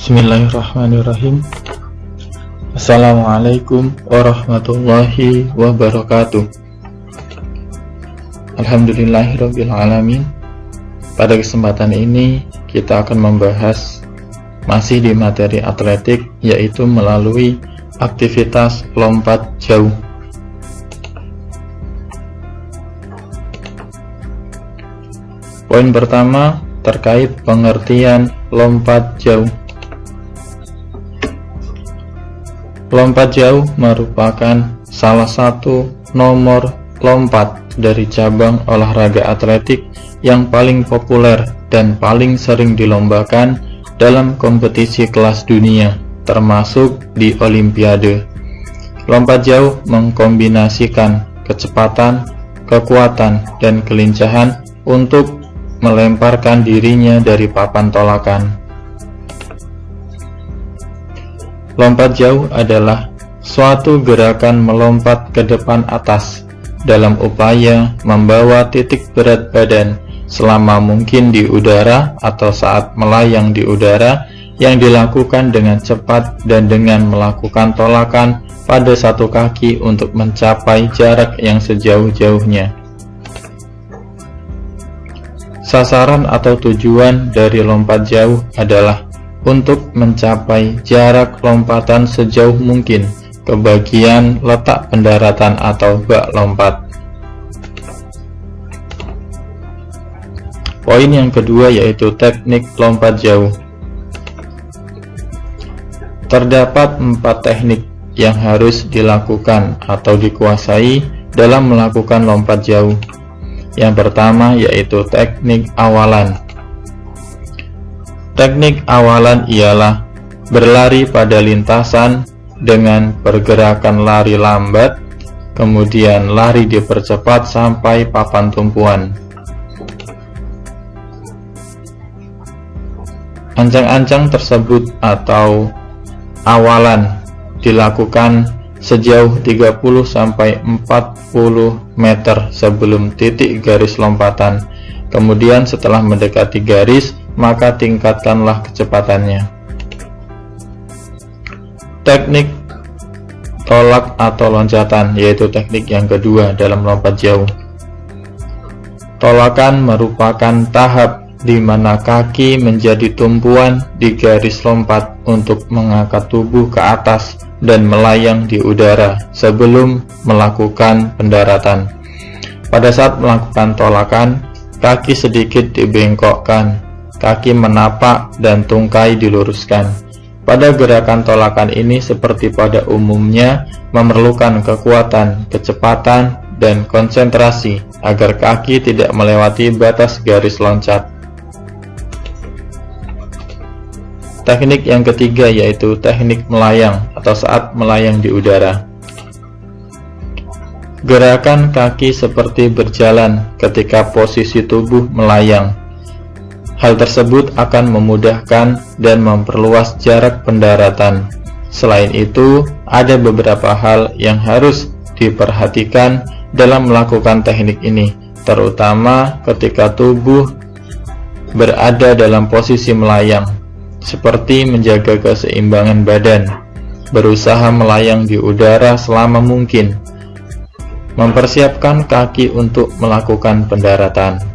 Bismillahirrahmanirrahim. Assalamualaikum warahmatullahi wabarakatuh. Alhamdulillahirabbil alamin. Pada kesempatan ini kita akan membahas masih di materi atletik, yaitu melalui aktivitas lompat jauh. Poin pertama terkait pengertian lompat jauh. Lompat jauh merupakan salah satu nomor lompat dari cabang olahraga atletik yang paling populer dan paling sering dilombakan dalam kompetisi kelas dunia, termasuk di Olimpiade. Lompat jauh mengkombinasikan kecepatan, kekuatan, dan kelincahan untuk melemparkan dirinya dari papan tolakan. Lompat jauh adalah suatu gerakan melompat ke depan atas dalam upaya membawa titik berat badan selama mungkin di udara atau saat melayang di udara, yang dilakukan dengan cepat dan dengan melakukan tolakan pada satu kaki untuk mencapai jarak yang sejauh-jauhnya. Sasaran atau tujuan dari lompat jauh adalah untuk mencapai jarak lompatan sejauh mungkin ke bagian letak pendaratan atau bak lompat. Poin yang kedua yaitu teknik lompat jauh. Terdapat 4 teknik yang harus dilakukan atau dikuasai dalam melakukan lompat jauh. Yang pertama yaitu teknik awalan. Teknik awalan ialah berlari pada lintasan dengan pergerakan lari lambat, kemudian lari dipercepat sampai papan tumpuan. Ancang-ancang tersebut atau awalan dilakukan sejauh 30-40 meter sebelum titik garis lompatan. Kemudian setelah mendekati garis, maka tingkatkanlah kecepatannya. Teknik tolak atau loncatan yaitu teknik yang kedua dalam lompat jauh. Tolakan merupakan tahap di mana kaki menjadi tumpuan di garis lompat untuk mengangkat tubuh ke atas dan melayang di udara sebelum melakukan pendaratan. Pada saat melakukan tolakan, kaki sedikit dibengkokkan, kaki menapak dan tungkai diluruskan. Pada gerakan tolakan ini seperti pada umumnya memerlukan kekuatan, kecepatan, dan konsentrasi agar kaki tidak melewati batas garis loncat. Teknik yang ketiga yaitu teknik melayang atau saat melayang di udara. Gerakan kaki seperti berjalan ketika posisi tubuh melayang. Hal tersebut akan memudahkan dan memperluas jarak pendaratan. Selain itu, ada beberapa hal yang harus diperhatikan dalam melakukan teknik ini, terutama ketika tubuh berada dalam posisi melayang, seperti menjaga keseimbangan badan, berusaha melayang di udara selama mungkin, mempersiapkan kaki untuk melakukan pendaratan.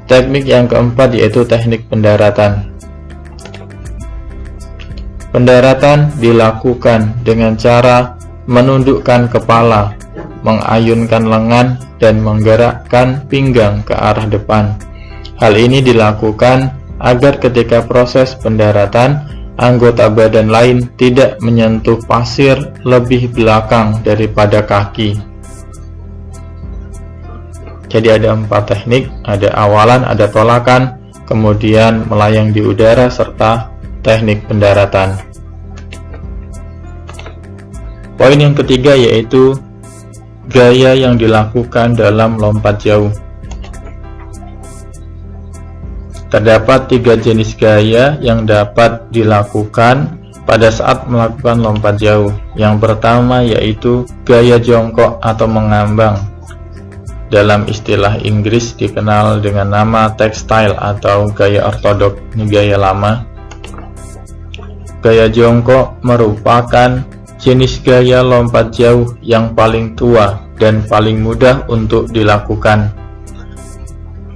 Teknik yang keempat yaitu teknik pendaratan. Pendaratan dilakukan dengan cara menundukkan kepala, mengayunkan lengan, dan menggerakkan pinggang ke arah depan. Hal ini dilakukan agar ketika proses pendaratan, anggota badan lain tidak menyentuh pasir lebih belakang daripada kaki. Jadi ada 4 teknik, ada awalan, ada tolakan, kemudian melayang di udara, serta teknik pendaratan. Poin yang ketiga yaitu gaya yang dilakukan dalam lompat jauh. Terdapat 3 jenis gaya yang dapat dilakukan pada saat melakukan lompat jauh. Yang pertama yaitu gaya jongkok atau mengambang. Dalam istilah Inggris dikenal dengan nama textile atau gaya ortodok, ini gaya lama. Gaya jongkok merupakan jenis gaya lompat jauh yang paling tua dan paling mudah untuk dilakukan.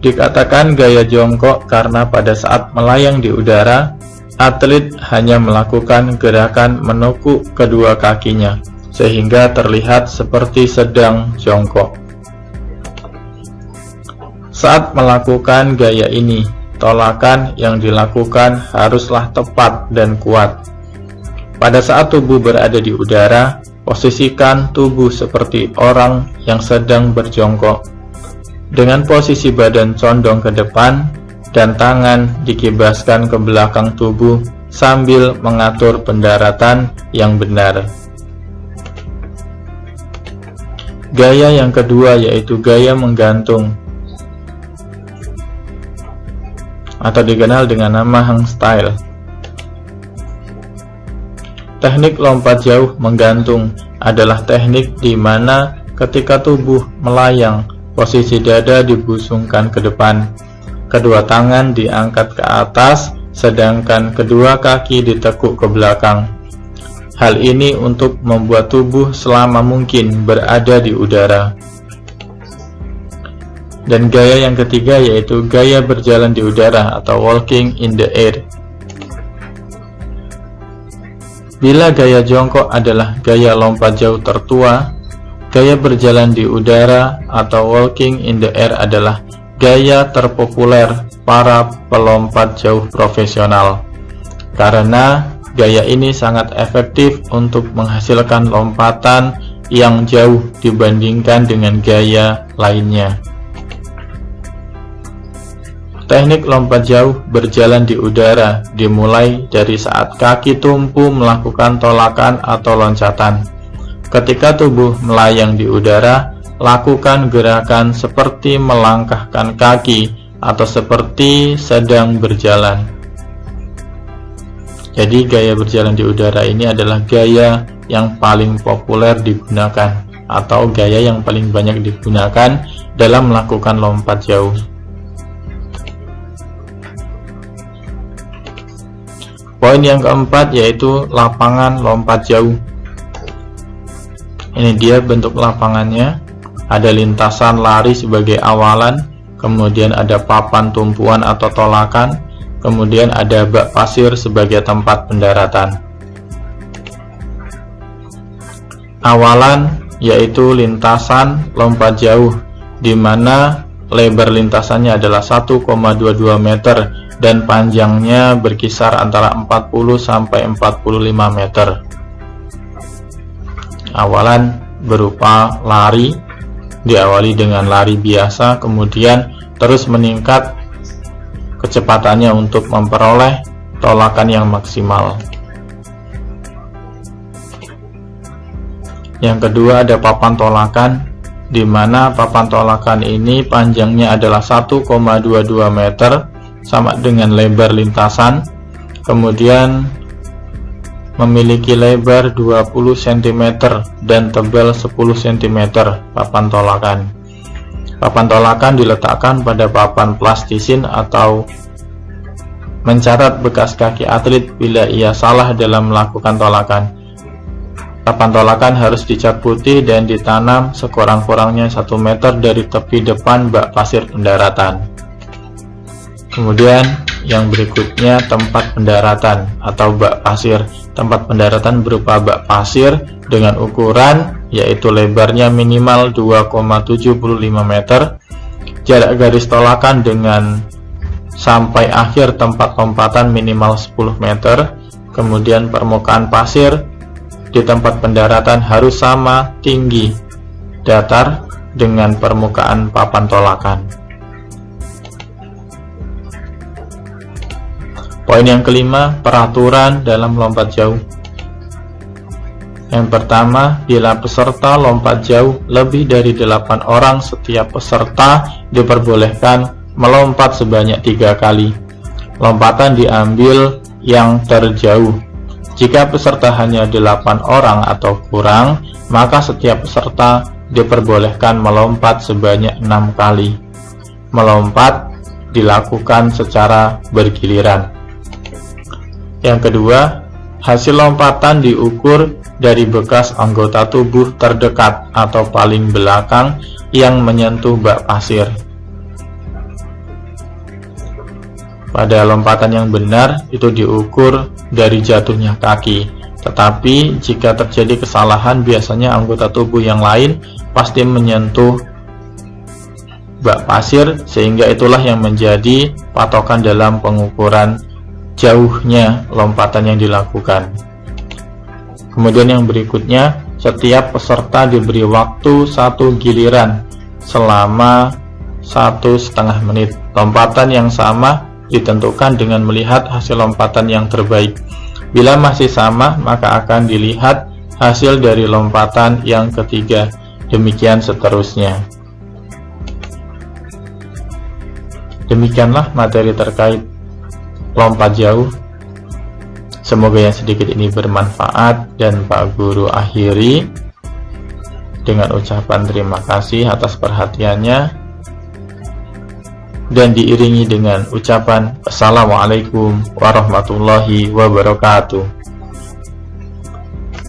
Dikatakan gaya jongkok karena pada saat melayang di udara, atlet hanya melakukan gerakan menekuk kedua kakinya, sehingga terlihat seperti sedang jongkok. Saat melakukan gaya ini, tolakan yang dilakukan haruslah tepat dan kuat. Pada saat tubuh berada di udara, posisikan tubuh seperti orang yang sedang berjongkok, dengan posisi badan condong ke depan dan tangan dikibaskan ke belakang tubuh sambil mengatur pendaratan yang benar. Gaya yang kedua yaitu gaya menggantung, atau dikenal dengan nama hang style. Teknik lompat jauh menggantung adalah teknik di mana ketika tubuh melayang, posisi dada dibusungkan ke depan, kedua tangan diangkat ke atas, sedangkan kedua kaki ditekuk ke belakang. Hal ini untuk membuat tubuh selama mungkin berada di udara. Dan gaya yang ketiga yaitu gaya berjalan di udara atau walking in the air. Bila gaya jongkok adalah gaya lompat jauh tertua, gaya berjalan di udara atau walking in the air adalah gaya terpopuler para pelompat jauh profesional. Karena gaya ini sangat efektif untuk menghasilkan lompatan yang jauh dibandingkan dengan gaya lainnya. Teknik lompat jauh berjalan di udara dimulai dari saat kaki tumpu melakukan tolakan atau loncatan. Ketika tubuh melayang di udara, lakukan gerakan seperti melangkahkan kaki atau seperti sedang berjalan. Jadi gaya berjalan di udara ini adalah gaya yang paling populer digunakan atau gaya yang paling banyak digunakan dalam melakukan lompat jauh. Poin yang keempat yaitu lapangan lompat jauh. Ini dia bentuk lapangannya. Ada lintasan lari sebagai awalan, kemudian ada papan tumpuan atau tolakan, kemudian ada bak pasir sebagai tempat pendaratan. Awalan yaitu lintasan lompat jauh, di mana lebar lintasannya adalah 1,22 meter dan panjangnya berkisar antara 40 sampai 45 meter. Awalan berupa lari, diawali dengan lari biasa, kemudian terus meningkat kecepatannya untuk memperoleh tolakan yang maksimal. Yang kedua ada papan tolakan, di mana papan tolakan ini panjangnya adalah 1,22 meter, sama dengan lebar lintasan, kemudian memiliki lebar 20 cm dan tebal 10 cm papan tolakan. Papan tolakan diletakkan pada papan plastisin atau mencatat bekas kaki atlet bila ia salah dalam melakukan tolakan. Papan tolakan harus dicat putih dan ditanam sekurang-kurangnya 1 meter dari tepi depan bak pasir pendaratan. Kemudian yang berikutnya tempat pendaratan atau bak pasir. Tempat pendaratan berupa bak pasir dengan ukuran yaitu lebarnya minimal 2,75 meter, jarak garis tolakan dengan sampai akhir tempat lompatan minimal 10 meter, kemudian permukaan pasir di tempat pendaratan harus sama tinggi datar dengan permukaan papan tolakan. Poin yang kelima, peraturan dalam lompat jauh. Yang pertama, bila peserta lompat jauh lebih dari 8 orang, setiap peserta diperbolehkan melompat sebanyak 3 kali. Lompatan diambil yang terjauh. Jika peserta hanya 8 orang atau kurang, maka setiap peserta diperbolehkan melompat sebanyak 6 kali. Melompat dilakukan secara bergiliran. Yang kedua, Hasil lompatan diukur dari bekas anggota tubuh terdekat atau paling belakang yang menyentuh bak pasir. Pada lompatan yang benar itu diukur dari jatuhnya kaki. Tetapi jika terjadi kesalahan, biasanya anggota tubuh yang lain pasti menyentuh bak pasir, sehingga itulah yang menjadi patokan dalam pengukuran jauhnya lompatan yang dilakukan. Kemudian yang berikutnya, setiap peserta diberi waktu 1 giliran selama 1,5 menit. Lompatan yang sama ditentukan dengan melihat hasil lompatan yang terbaik. Bila masih sama, maka akan dilihat hasil dari lompatan yang ketiga. Demikian seterusnya. Demikianlah materi terkait lompat jauh. Semoga yang sedikit ini bermanfaat, dan Pak Guru akhiri dengan ucapan terima kasih atas perhatiannya dan diiringi dengan ucapan Assalamualaikum warahmatullahi wabarakatuh.